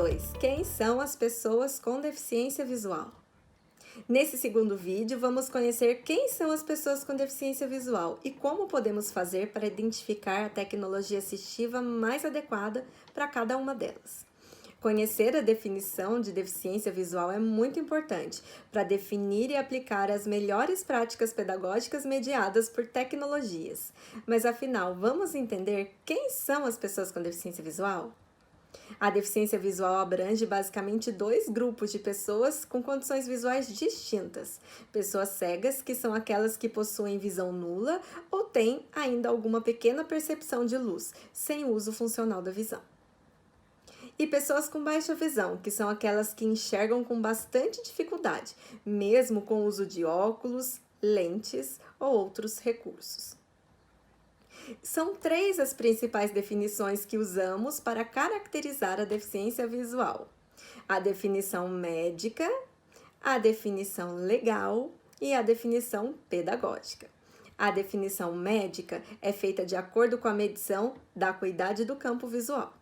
2. Quem são as pessoas com deficiência visual? Nesse segundo vídeo, vamos conhecer quem são as pessoas com deficiência visual e como podemos fazer para identificar a tecnologia assistiva mais adequada para cada uma delas. Conhecer a definição de deficiência visual é muito importante para definir e aplicar as melhores práticas pedagógicas mediadas por tecnologias. Mas afinal, vamos entender quem são as pessoas com deficiência visual? A deficiência visual abrange basicamente dois grupos de pessoas com condições visuais distintas. Pessoas cegas, que são aquelas que possuem visão nula ou têm ainda alguma pequena percepção de luz, sem uso funcional da visão. E pessoas com baixa visão, que são aquelas que enxergam com bastante dificuldade, mesmo com o uso de óculos, lentes ou outros recursos. São três as principais definições que usamos para caracterizar a deficiência visual: a definição médica, a definição legal e a definição pedagógica. A definição médica é feita de acordo com a medição da acuidade do campo visual.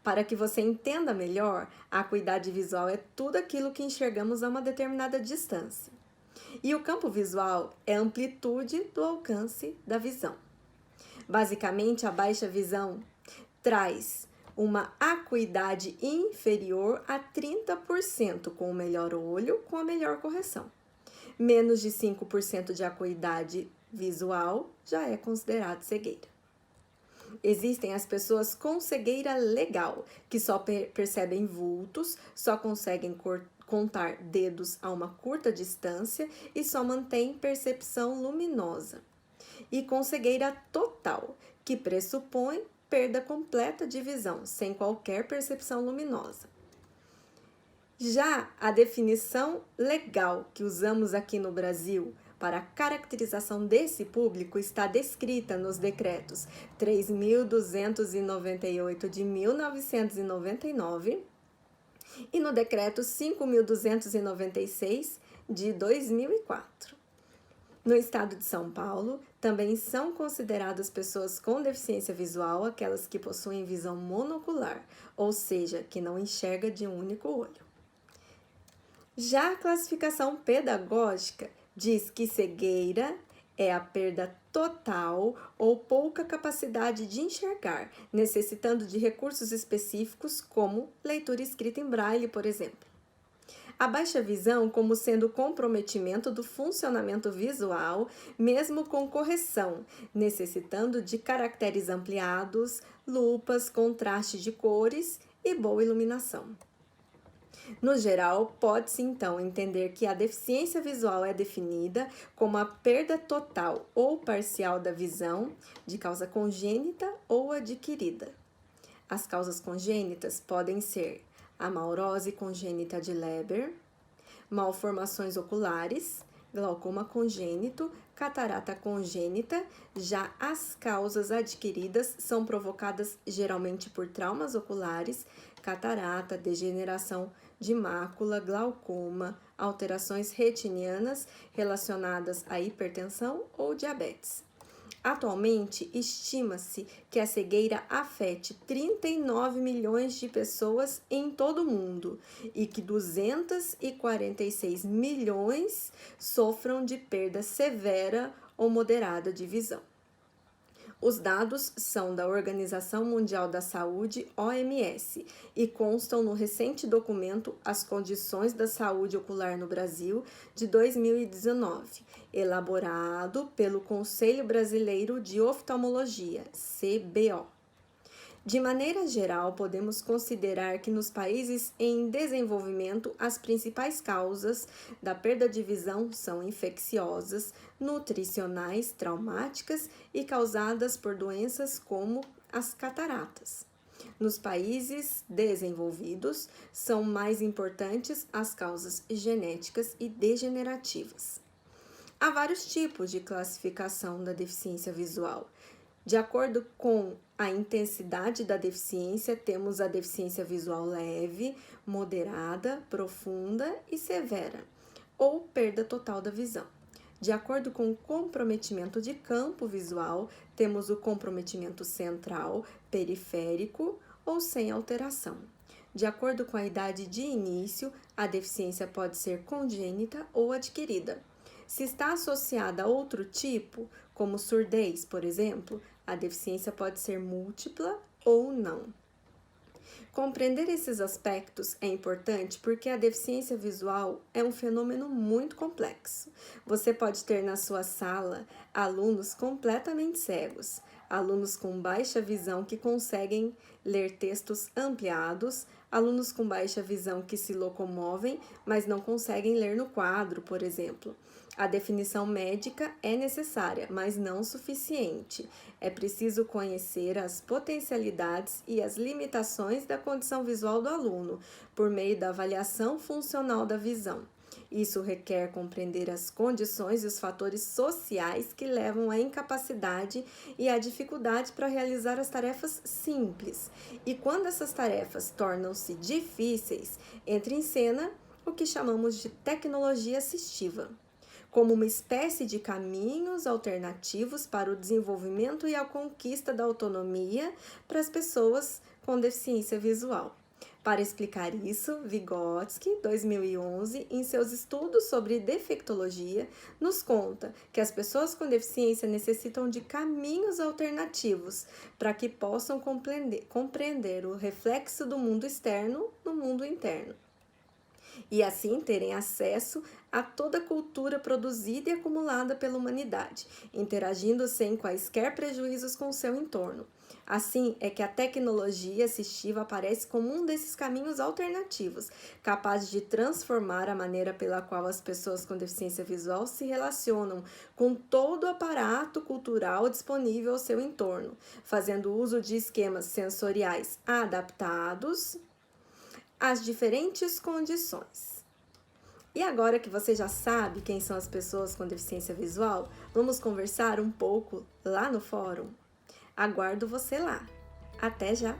Para que você entenda melhor, a acuidade visual é tudo aquilo que enxergamos a uma determinada distância. E o campo visual é a amplitude do alcance da visão. Basicamente, a baixa visão traz uma acuidade inferior a 30% com o melhor olho, com a melhor correção. Menos de 5% de acuidade visual já é considerado cegueira. Existem as pessoas com cegueira legal, que só percebem vultos, só conseguem contar dedos a uma curta distância e só mantêm percepção luminosa. E com cegueira total, que pressupõe perda completa de visão, sem qualquer percepção luminosa. Já a definição legal que usamos aqui no Brasil para a caracterização desse público está descrita nos decretos 3.298 de 1999 e no decreto 5.296 de 2004. No estado de São Paulo, também são consideradas pessoas com deficiência visual aquelas que possuem visão monocular, ou seja, que não enxerga de um único olho. Já a classificação pedagógica diz que cegueira é a perda total ou pouca capacidade de enxergar, necessitando de recursos específicos como leitura escrita em braille, por exemplo. A baixa visão como sendo comprometimento do funcionamento visual, mesmo com correção, necessitando de caracteres ampliados, lupas, contraste de cores e boa iluminação. No geral, pode-se então entender que a deficiência visual é definida como a perda total ou parcial da visão, de causa congênita ou adquirida. As causas congênitas podem ser a amaurose congênita de Leber, malformações oculares, glaucoma congênito, catarata congênita. Já as causas adquiridas são provocadas geralmente por traumas oculares, catarata, degeneração de mácula, glaucoma, alterações retinianas relacionadas à hipertensão ou diabetes. Atualmente, estima-se que a cegueira afete 39 milhões de pessoas em todo o mundo e que 246 milhões sofram de perda severa ou moderada de visão. Os dados são da Organização Mundial da Saúde, OMS, e constam no recente documento As Condições da Saúde Ocular no Brasil, de 2019, elaborado pelo Conselho Brasileiro de Oftalmologia, CBO. De maneira geral, podemos considerar que nos países em desenvolvimento, as principais causas da perda de visão são infecciosas, nutricionais, traumáticas e causadas por doenças como as cataratas. Nos países desenvolvidos, são mais importantes as causas genéticas e degenerativas. Há vários tipos de classificação da deficiência visual. De acordo com a intensidade da deficiência, temos a deficiência visual leve, moderada, profunda e severa, ou perda total da visão. De acordo com o comprometimento de campo visual, temos o comprometimento central, periférico ou sem alteração. De acordo com a idade de início, a deficiência pode ser congênita ou adquirida. Se está associada a outro tipo, como surdez, por exemplo, a deficiência pode ser múltipla ou não. Compreender esses aspectos é importante porque a deficiência visual é um fenômeno muito complexo. Você pode ter na sua sala alunos completamente cegos, alunos com baixa visão que conseguem ler textos ampliados, alunos com baixa visão que se locomovem, mas não conseguem ler no quadro, por exemplo. A definição médica é necessária, mas não suficiente. É preciso conhecer as potencialidades e as limitações da condição visual do aluno, por meio da avaliação funcional da visão. Isso requer compreender as condições e os fatores sociais que levam à incapacidade e à dificuldade para realizar as tarefas simples. E quando essas tarefas tornam-se difíceis, entra em cena o que chamamos de tecnologia assistiva, como uma espécie de caminhos alternativos para o desenvolvimento e a conquista da autonomia para as pessoas com deficiência visual. Para explicar isso, Vygotsky, 2011, em seus estudos sobre defectologia, nos conta que as pessoas com deficiência necessitam de caminhos alternativos para que possam compreender o reflexo do mundo externo no mundo interno, e assim terem acesso a toda a cultura produzida e acumulada pela humanidade, interagindo sem quaisquer prejuízos com o seu entorno. Assim é que a tecnologia assistiva aparece como um desses caminhos alternativos, capazes de transformar a maneira pela qual as pessoas com deficiência visual se relacionam com todo o aparato cultural disponível ao seu entorno, fazendo uso de esquemas sensoriais adaptados às diferentes condições. E agora que você já sabe quem são as pessoas com deficiência visual, vamos conversar um pouco lá no fórum? Aguardo você lá. Até já!